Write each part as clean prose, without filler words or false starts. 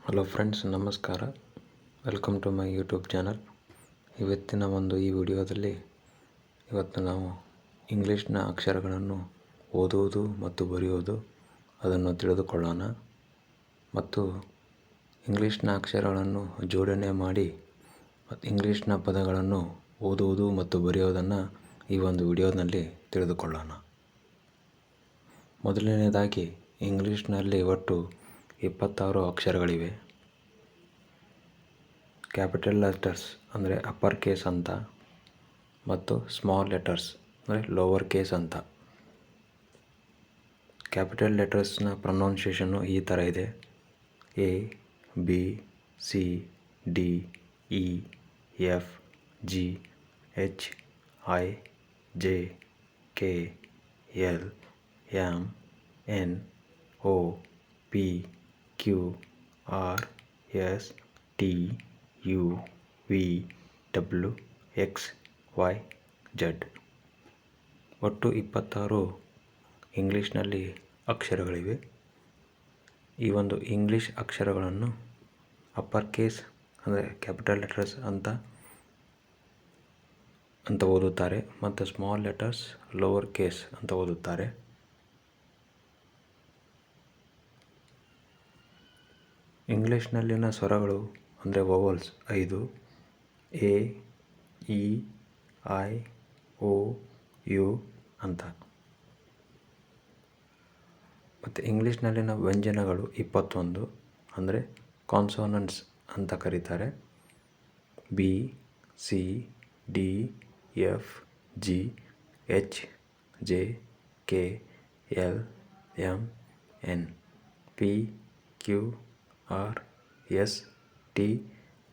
Hello friends, ನಮಸ್ಕಾರ. Welcome to my YouTube channel. ಇವತ್ತಿನ ಈ ವಿಡಿಯೋದಲ್ಲಿ ನಾವು ಇಂಗ್ಲೀಷ್ನ ಅಕ್ಷರಗಳನ್ನು ಓದುವುದು ಮತ್ತು ಬರೆಯುವುದು ಅದನ್ನು ತಿಳಿದುಕೊಳ್ಳೋಣ. ಮತ್ತು ಇಂಗ್ಲೀಷ್ನ ಅಕ್ಷರಗಳನ್ನು ಜೋಡಣೆ ಮಾಡಿ ಇಂಗ್ಲೀಷ್ನ ಪದಗಳನ್ನು ಓದುವುದು ಮತ್ತು ಬರೆಯುವುದನ್ನು ಈ ವಿಡಿಯೋದಲ್ಲಿ ತಿಳಿದುಕೊಳ್ಳೋಣ. ಮೊದಲನೆಯದಾಗಿ, ಇಂಗ್ಲೀಷ್ನಲ್ಲಿ ಒಟ್ಟು 26 ಅಕ್ಷರಗಳಿವೆ. ಕ್ಯಾಪಿಟಲ್ ಲೆಟರ್ಸ್ ಅಂದರೆ ಅಪ್ಪರ್ ಕೇಸ್ ಅಂತ, ಮತ್ತು ಸ್ಮಾಲ್ ಲೆಟರ್ಸ್ ಅಂದರೆ ಲೋವರ್ ಕೇಸ್ ಅಂತ. ಕ್ಯಾಪಿಟಲ್ ಲೆಟರ್ಸ್ನ ಪ್ರೊನೌನ್ಸಿಯೇಷನ್ನು ಈ ಥರ ಇದೆ: A, B, C, D, E, F, G, H, I, J, K, L, M, N, O, P, Q, R, S, T, U, V, W, X, Y, Z. ಒಟ್ಟು 26 ಇಂಗ್ಲೀಷ್ನಲ್ಲಿ ಅಕ್ಷರಗಳಿವೆ. ಈ English ಅಕ್ಷರಗಳನ್ನು upper case ಅಂದರೆ capital letters ಅಂತ ಓದುತ್ತಾರೆ, ಮತ್ತು small letters lower case ಅಂತ ಓದುತ್ತಾರೆ. ಇಂಗ್ಲೀಷ್ನಲ್ಲಿನ ಸ್ವರಗಳು ಅಂದರೆ vowels 5: A, E, I, O, U ಅಂತ. ಮತ್ತು ಇಂಗ್ಲೀಷ್ನಲ್ಲಿನ ವ್ಯಂಜನಗಳು 21 ಅಂದರೆ ಕಾನ್ಸೋನೆಂಟ್ಸ್ ಅಂತ ಕರೀತಾರೆ: B, C, D, F, G, H, J, K, L, M, N, P, Q, R, S, T,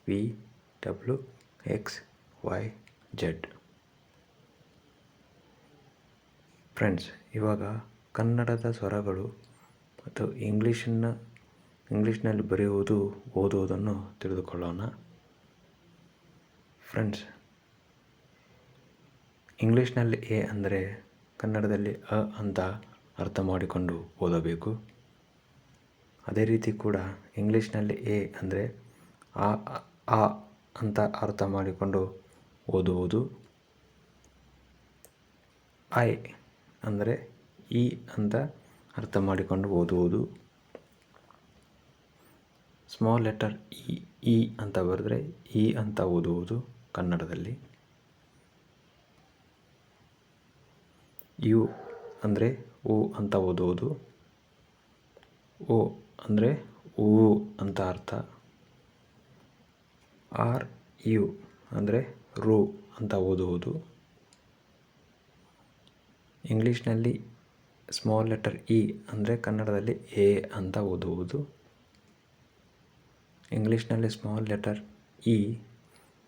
V, W, X, Y, Z. Friends, ಇವಾಗ ಕನ್ನಡದ ಸ್ವರಗಳು ಮತ್ತು ಇಂಗ್ಲೀಷ್ನಲ್ಲಿ ಬರೆಯುವುದು, ಓದುವುದನ್ನು ತಿಳಿದುಕೊಳ್ಳೋಣ. ಫ್ರೆಂಡ್ಸ್, ಇಂಗ್ಲೀಷ್ನಲ್ಲಿ ಎ ಅಂದರೆ ಕನ್ನಡದಲ್ಲಿ ಅ ಅಂತ ಅರ್ಥ ಮಾಡಿಕೊಂಡು ಓದಬೇಕು. ಅದೇ ರೀತಿ ಕೂಡ ಇಂಗ್ಲೀಷ್ನಲ್ಲಿ ಎ ಅಂದರೆ ಆ ಅಂತ ಅರ್ಥ ಮಾಡಿಕೊಂಡು ಓದುವುದು. ಐ ಅಂದರೆ ಇ ಅಂತ ಅರ್ಥ ಮಾಡಿಕೊಂಡು ಓದುವುದು. ಸ್ಮಾಲ್ ಲೆಟರ್ ಇ ಅಂತ ಬರೆದ್ರೆ ಇ ಅಂತ ಓದುವುದು ಕನ್ನಡದಲ್ಲಿ. ಯು ಅಂದರೆ ಉ ಅಂತ ಓದುವುದು. ಓ ಅಂದರೆ ಊ ಅಂತ ಅರ್ಥ. ಆರ್ ಯು ಅಂದರೆ ರು ಅಂತ ಓದುವುದು. ಇಂಗ್ಲೀಷ್ನಲ್ಲಿ ಸ್ಮಾಲ್ ಲೆಟರ್ ಇ ಅಂದರೆ ಕನ್ನಡದಲ್ಲಿ ಎ ಅಂತ ಓದುವುದು. ಇಂಗ್ಲೀಷ್ನಲ್ಲಿ ಸ್ಮಾಲ್ ಲೆಟರ್ ಇ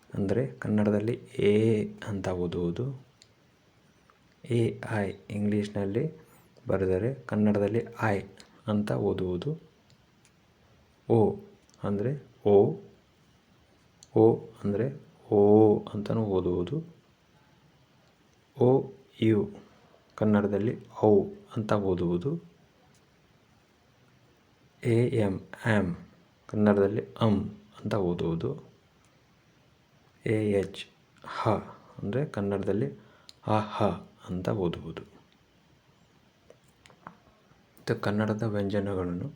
ಅಂದರೆ ಕನ್ನಡದಲ್ಲಿ ಎ ಅಂತ ಓದುವುದು. ಎ ಐ ಇಂಗ್ಲೀಷ್ನಲ್ಲಿ ಬರೆದರೆ ಕನ್ನಡದಲ್ಲಿ ಐ ಅಂತ ಓದುವುದು. ಓ ಅಂದರೆ ಓ, ಓ ಅಂದರೆ ಓ ಅಂತಲೂ ಓದುವುದು. ಓ ಯು ಕನ್ನಡದಲ್ಲಿ ಔ ಅಂತ ಓದುವುದು. ಎ ಎಮ್ ಆ್ಯಮ್ ಕನ್ನಡದಲ್ಲಿ ಅಂತ ಓದುವುದು. ಎ ಎಚ್ ಹ ಅಂದರೆ ಕನ್ನಡದಲ್ಲಿ ಹ ಅಂತ ಓದುವುದು. ಮತ್ತು ಕನ್ನಡದ ವ್ಯಂಜನಗಳನ್ನು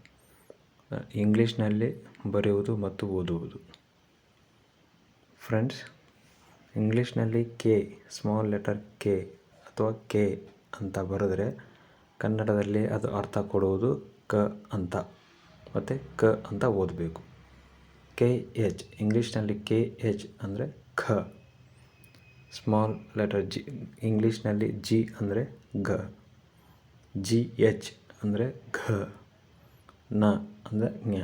ಇಂಗ್ಲೀಷ್ನಲ್ಲಿ ಬರೆಯುವುದು ಮತ್ತು ಓದುವುದು. ಫ್ರೆಂಡ್ಸ್, ಇಂಗ್ಲೀಷ್ನಲ್ಲಿ ಕೆ ಸ್ಮಾಲ್ ಲೆಟರ್ ಕೆ ಅಥವಾ ಕೆ ಅಂತ ಬರೆದರೆ ಕನ್ನಡದಲ್ಲಿ ಅದು ಅರ್ಥ ಕೊಡುವುದು ಕ ಅಂತ, ಮತ್ತು ಕ ಅಂತ ಓದಬೇಕು. ಕೆ ಎಚ್ ಇಂಗ್ಲೀಷ್ನಲ್ಲಿ ಕೆ ಎಚ್ ಅಂದರೆ ಖ. ಸ್ಮಾಲ್ ಲೆಟರ್ ಜಿ ಇಂಗ್ಲೀಷ್ನಲ್ಲಿ ಜಿ ಅಂದರೆ ಘ. ಜಿ ಎಚ್ ಅಂದರೆ ಘ. ನ ಅಂದರೆ ಜ್ಞ.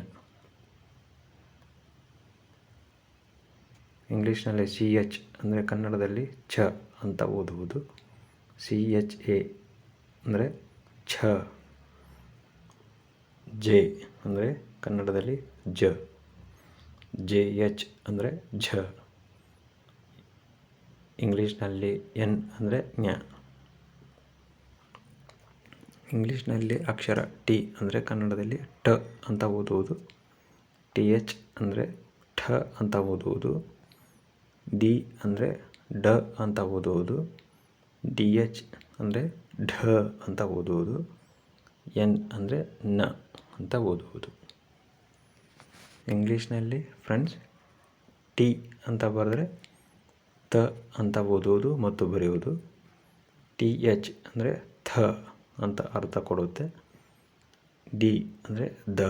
ಇಂಗ್ಲೀಷ್ನಲ್ಲಿ ಸಿ ಎಚ್ ಅಂದರೆ ಕನ್ನಡದಲ್ಲಿ ಛ ಅಂತ ಓದುವುದು. ಸಿ ಎಚ್ ಎ ಅಂದರೆ ಛ. ಜೆ ಅಂದರೆ ಕನ್ನಡದಲ್ಲಿ ಜ. ಜೆ ಎಚ್ ಅಂದರೆ ಝ. ಇಂಗ್ಲೀಷ್ನಲ್ಲಿ ಎನ್ ಅಂದರೆ ಜ್ಞ. ಇಂಗ್ಲೀಷ್ನಲ್ಲಿ ಅಕ್ಷರ ಟಿ ಅಂದರೆ ಕನ್ನಡದಲ್ಲಿ ಟ ಅಂತ ಓದುವುದು. ಟಿ ಎಚ್ ಅಂದರೆ ಠ ಅಂತ ಓದುವುದು, ಡಿ ಅಂದರೆ ಡ ಅಂತ ಓದುವುದು, ಡಿ ಎಚ್ ಅಂದರೆ ಢ ಅಂತ ಓದುವುದು, ಎನ್ ಅಂದರೆ ನ ಅಂತ ಓದುವುದು. ಇಂಗ್ಲೀಷ್ನಲ್ಲಿ ಫ್ರೆಂಡ್ಸ್ ಟಿ ಅಂತ ಬರೆದ್ರೆ ತ ಅಂತ ಓದುವುದು ಮತ್ತು ಬರೆಯುವುದು. ಟಿ ಎಚ್ ಅಂದರೆ ಥ ಅಂತ ಅರ್ಥ ಕೊಡುತ್ತೆ. ಡಿ ಅಂದರೆ ದ,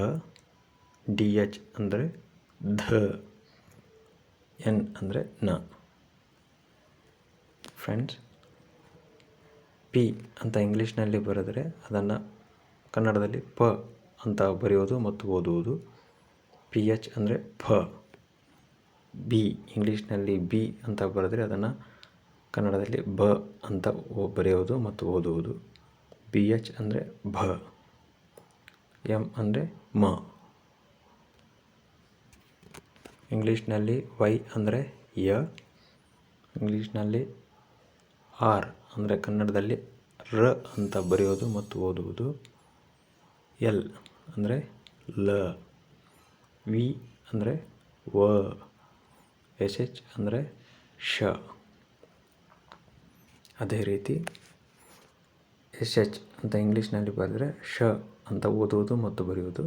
ಡಿ ಎಚ್ ಅಂದರೆ ಧ, ಎನ್ ಅಂದರೆ ನ. ಫ್ರೆಂಡ್ಸ್, ಪಿ ಅಂತ ಇಂಗ್ಲೀಷ್ನಲ್ಲಿ ಬರೆದರೆ ಅದನ್ನು ಕನ್ನಡದಲ್ಲಿ ಪ ಅಂತ ಬರೆಯೋದು ಮತ್ತು ಓದುವುದು. ಪಿ ಎಚ್ ಅಂದರೆ ಫ. ಬಿ ಇಂಗ್ಲೀಷ್ನಲ್ಲಿ ಬಿ ಅಂತ ಬರೆದರೆ ಅದನ್ನು ಕನ್ನಡದಲ್ಲಿ ಬ ಅಂತ ಬರೆಯೋದು ಮತ್ತು ಓದುವುದು. ಬಿ ಎಚ್ ಅಂದರೆ ಭ. ಎಮ್ ಅಂದರೆ ಮ. ಇಂಗ್ಲೀಷ್ನಲ್ಲಿ ವೈ ಅಂದರೆ ಯ. ಇಂಗ್ಲೀಷ್ನಲ್ಲಿ ಆರ್ ಅಂದರೆ ಕನ್ನಡದಲ್ಲಿ ರ ಅಂತ ಬರೆಯೋದು ಮತ್ತು ಓದುವುದು. ಎಲ್ ಅಂದರೆ ಲ. ವಿ ಅಂದರೆ ವ. ಎಸ್ ಎಚ್ ಅಂದರೆ ಶ. ಅದೇ ರೀತಿ ಎಸ್ ಎಚ್ ಅಂತ ಇಂಗ್ಲೀಷ್ನಲ್ಲಿ ಬರೆದರೆ ಶ ಅಂತ ಓದುವುದು ಮತ್ತು ಬರೆಯುವುದು.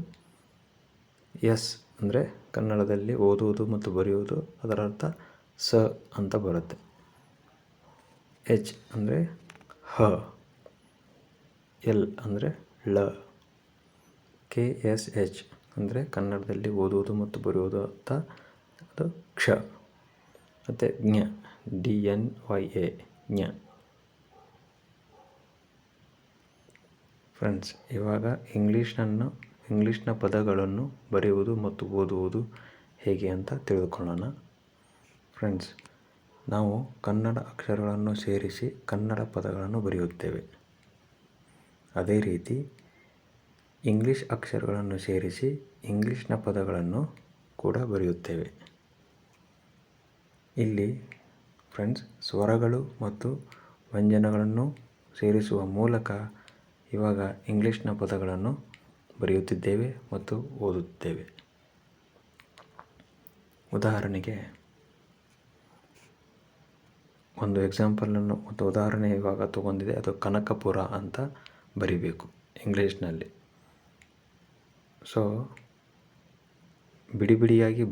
ಎಸ್ ಅಂದರೆ ಕನ್ನಡದಲ್ಲಿ ಓದುವುದು ಮತ್ತು ಬರೆಯುವುದು, ಅದರ ಅರ್ಥ ಸ ಅಂತ ಬರುತ್ತೆ. ಎಚ್ ಅಂದರೆ ಹ. ಎಲ್ ಅಂದರೆ ಳ. ಕೆ ಎಸ್ ಎಚ್ ಅಂದರೆ ಕನ್ನಡದಲ್ಲಿ ಓದುವುದು ಮತ್ತು ಬರೆಯುವುದು ಅರ್ಥ ಅದು ಕ್ಷ. ಮತ್ತು ಜ್ಞ, ಡಿ ಎನ್ ವೈ ಎ, ಜ್ಞ. ಫ್ರೆಂಡ್ಸ್, ಇವಾಗ ಇಂಗ್ಲೀಷ್ನ ಪದಗಳನ್ನು ಬರೆಯುವುದು ಮತ್ತು ಓದುವುದು ಹೇಗೆ ಅಂತ ತಿಳಿದುಕೊಳ್ಳೋಣ. ಫ್ರೆಂಡ್ಸ್, ನಾವು ಕನ್ನಡ ಅಕ್ಷರಗಳನ್ನು ಸೇರಿಸಿ ಕನ್ನಡ ಪದಗಳನ್ನು ಬರೆಯುತ್ತೇವೆ. ಅದೇ ರೀತಿ ಇಂಗ್ಲೀಷ್ ಅಕ್ಷರಗಳನ್ನು ಸೇರಿಸಿ ಇಂಗ್ಲೀಷ್ನ ಪದಗಳನ್ನು ಕೂಡ ಬರೆಯುತ್ತೇವೆ. ಇಲ್ಲಿ ಫ್ರೆಂಡ್ಸ್, ಸ್ವರಗಳು ಮತ್ತು ವ್ಯಂಜನಗಳನ್ನು ಸೇರಿಸುವ ಮೂಲಕ ಇವಾಗ ಇಂಗ್ಲೀಷ್ನ ಪದಗಳನ್ನು ಬರೆಯುತ್ತಿದ್ದೇವೆ ಮತ್ತು ಓದುತ್ತೇವೆ. ಉದಾಹರಣೆಗೆ ಒಂದು ಎಕ್ಸಾಂಪಲನ್ನು ಮತ್ತು ಉದಾಹರಣೆ ಇವಾಗ ತಗೊಂಡಿದೆ. ಅದು ಕನಕಪುರ ಅಂತ ಬರಿಬೇಕು ಇಂಗ್ಲೀಷ್ನಲ್ಲಿ. ಸೊ ಬಿಡಿ ಬಿಡಿಯಾಗಿ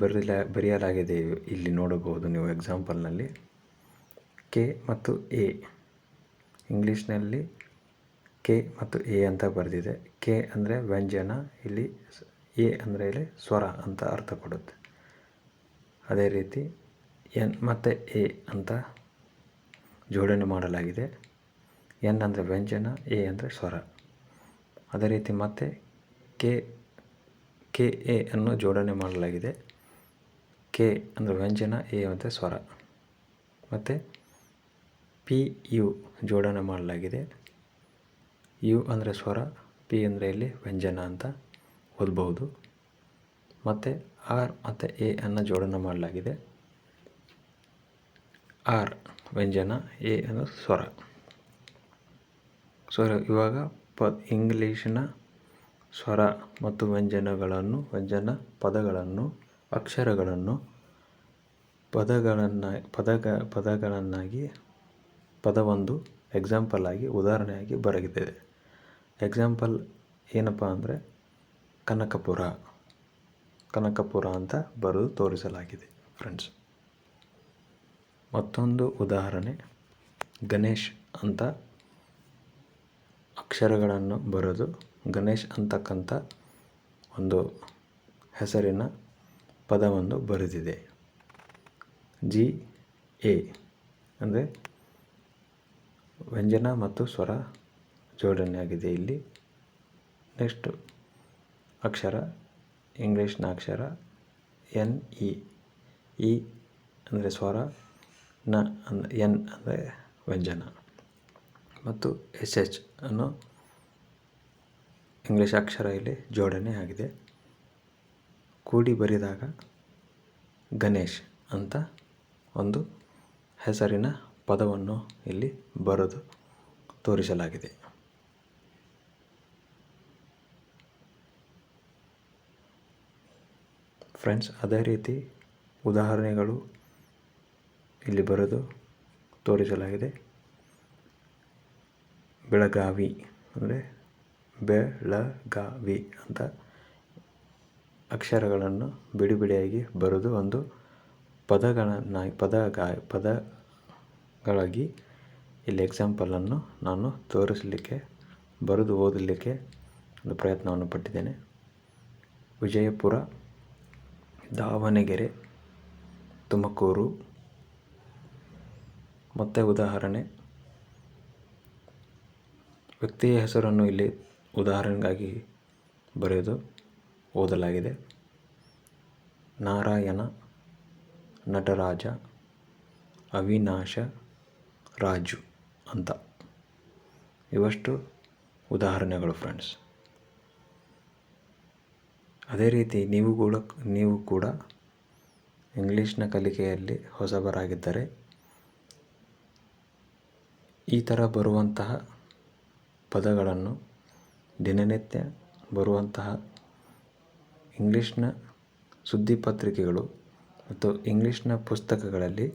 ಬರೆಯಲಾಗಿದೆ. ಇಲ್ಲಿ ನೋಡಬಹುದು ನೀವು ಎಕ್ಸಾಂಪಲ್ನಲ್ಲಿ ಕೆ ಮತ್ತು ಎ. ಇಂಗ್ಲೀಷ್ನಲ್ಲಿ ಕೆ ಮತ್ತು ಎ ಅಂತ ಬರೆದಿದೆ. ಕೆ ಅಂದರೆ ವ್ಯಂಜನ, ಇಲ್ಲಿ ಎ ಅಂದರೆ ಇಲ್ಲಿ ಸ್ವರ ಅಂತ ಅರ್ಥ ಕೊಡುತ್ತೆ. ಅದೇ ರೀತಿ ಎನ್ ಮತ್ತು ಎ ಅಂತ ಜೋಡಣೆ ಮಾಡಲಾಗಿದೆ. ಎನ್ ಅಂದರೆ ವ್ಯಂಜನ, ಎ ಅಂದರೆ ಸ್ವರ. ಅದೇ ರೀತಿ ಮತ್ತೆ ಕೆ ಎ ಅನ್ನು ಜೋಡಣೆ ಮಾಡಲಾಗಿದೆ. ಕೆ ಅಂದರೆ ವ್ಯಂಜನ, ಎ ಅಂದರೆ ಸ್ವರ. ಮತ್ತು ಪಿ ಯು ಜೋಡಣೆ ಮಾಡಲಾಗಿದೆ. ಯು ಅಂದರೆ ಸ್ವರ, ಪಿ ಅಂದರೆ ಇಲ್ಲಿ ವ್ಯಂಜನ ಅಂತ ಓದಬಹುದು. ಮತ್ತು ಆರ್ ಮತ್ತು ಎ ಅನ್ನು ಜೋಡಣೆ ಮಾಡಲಾಗಿದೆ. ಆರ್ ವ್ಯಂಜನ, ಎ ಅಂದರೆ ಸ್ವರ. ಸೊ ಇವಾಗ ಇಂಗ್ಲೀಷಿನ ಸ್ವರ ಮತ್ತು ವ್ಯಂಜನ ಪದಗಳನ್ನು ಅಕ್ಷರಗಳನ್ನು ಪದಗಳನ್ನಾಗಿ ಪದವೊಂದು ಎಕ್ಸಾಂಪಲ್ ಆಗಿ ಉದಾಹರಣೆಯಾಗಿ ಬರೆದಿದೆ. ಎಕ್ಸಾಂಪಲ್ ಏನಪ್ಪ ಅಂದರೆ ಕನಕಪುರ ಅಂತ ಬರೆದು ತೋರಿಸಲಾಗಿದೆ. ಫ್ರೆಂಡ್ಸ್, ಮತ್ತೊಂದು ಉದಾಹರಣೆ ಗಣೇಶ್ ಅಂತ ಅಕ್ಷರಗಳನ್ನು ಬರೆದು ಗಣೇಶ್ ಅಂತಕ್ಕಂಥ ಒಂದು ಹೆಸರಿನ ಪದವನ್ನು ಬರೆದಿದೆ. ಜಿ ಎ ಅಂದರೆ ವ್ಯಂಜನ ಮತ್ತು ಸ್ವರ ಜೋಡಣೆಯಾಗಿದೆ ಇಲ್ಲಿ. ನೆಕ್ಸ್ಟ್ ಅಕ್ಷರ ಇಂಗ್ಲೀಷ್ನ ಅಕ್ಷರ ಎನ್ ಇ ಅಂದರೆ ಸ್ವರ, ಎನ್ ಅಂದರೆ ವ್ಯಂಜನ ಮತ್ತು ಎಸ್ ಎಚ್ ಅನ್ನೋ ಇಂಗ್ಲೀಷ್ ಅಕ್ಷರ ಇಲ್ಲಿ ಜೋಡಣೆ ಆಗಿದೆ. ಕೂಡಿ ಬರೆದಾಗ ಗಣೇಶ್ ಅಂತ ಒಂದು ಹೆಸರಿನ ಪದವನ್ನು ಇಲ್ಲಿ ಬರೆದು ತೋರಿಸಲಾಗಿದೆ. ಫ್ರೆಂಡ್ಸ್, ಅದೇ ರೀತಿ ಉದಾಹರಣೆಗಳು ಇಲ್ಲಿ ಬರೆದು ತೋರಿಸಲಾಗಿದೆ. ಬೆಳಗಾವಿ ಅಂದರೆ ಬೆಳಗಾವಿ ಅಂತ ಅಕ್ಷರಗಳನ್ನು ಬಿಡಿ ಬಿಡಿಯಾಗಿ ಬರೆದು ಒಂದು ಪದಗಳಾಗಿ ಇಲ್ಲಿ ಎಕ್ಸಾಂಪಲನ್ನು ನಾನು ತೋರಿಸಲಿಕ್ಕೆ ಬರೆದು ಓದಲಿಕ್ಕೆ ಒಂದು ಪ್ರಯತ್ನವನ್ನು ಪಟ್ಟಿದ್ದೇನೆ. ವಿಜಯಪುರ, ದಾವಣಗೆರೆ, ತುಮಕೂರು. ಮತ್ತೆ ಉದಾಹರಣೆ, ವ್ಯಕ್ತಿಯ ಹೆಸರನ್ನು ಇಲ್ಲಿ ಉದಾಹರಣೆಗಾಗಿ ಬರೆದು ಓದಲಾಗಿದೆ. ನಾರಾಯಣ, ನಟರಾಜ, ಅವಿನಾಶ, ರಾಜು ಅಂತ. ಇವಷ್ಟು ಉದಾಹರಣೆಗಳು ಫ್ರೆಂಡ್ಸ್. ಅದೇ ರೀತಿ ನೀವು ಕೂಡ ಇಂಗ್ಲೀಷ್ನ ಕಲಿಕೆಯಲ್ಲಿ ಹೊಸಬರಾಗಿದ್ದರೆ ಈ ಥರ ಬರುವಂತಹ ಪದಗಳನ್ನು ದಿನನಿತ್ಯ ಬರುವಂತಹ ಇಂಗ್ಲೀಷ್ನ ಸುದ್ದಿ ಪತ್ರಿಕೆಗಳು ಮತ್ತು ಇಂಗ್ಲೀಷ್ನ ಪುಸ್ತಕಗಳಲ್ಲಿ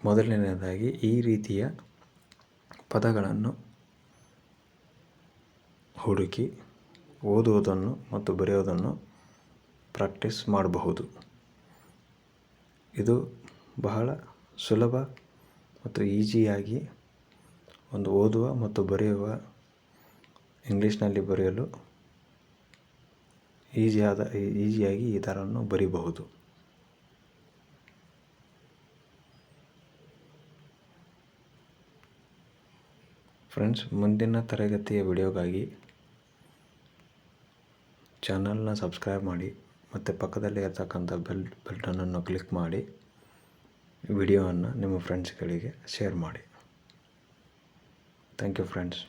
ಮೊದಲನೆಯದಾಗಿ ಈ ರೀತಿಯ ಪದಗಳನ್ನು ಹುಡುಕಿ ಓದುವುದನ್ನು ಮತ್ತು ಬರೆಯೋದನ್ನು ಪ್ರಾಕ್ಟೀಸ್ ಮಾಡಬಹುದು. ಇದು ಬಹಳ ಸುಲಭ ಮತ್ತು ಈಸಿಯಾಗಿ ಒಂದು ಓದುವ ಮತ್ತು ಬರೆಯುವ ಇಂಗ್ಲೀಷ್ನಲ್ಲಿ ಬರೆಯಲು ಈಸಿಯಾಗಿ ಈ ಥರವನ್ನು ಬರೀಬಹುದು. ಫ್ರೆಂಡ್ಸ್, ಮುಂದಿನ ತರಗತಿಯ ವಿಡಿಯೋಗಾಗಿ ಚಾನಲ್ನ ಸಬ್ಸ್ಕ್ರೈಬ್ ಮಾಡಿ ಮತ್ತು ಪಕ್ಕದಲ್ಲಿ ಇರತಕ್ಕಂಥ ಬೆಲ್ ಬಟನನ್ನು ಕ್ಲಿಕ್ ಮಾಡಿ ವಿಡಿಯೋವನ್ನು ನಿಮ್ಮ ಫ್ರೆಂಡ್ಸ್ಗಳಿಗೆ ಶೇರ್ ಮಾಡಿ. Thank you friends.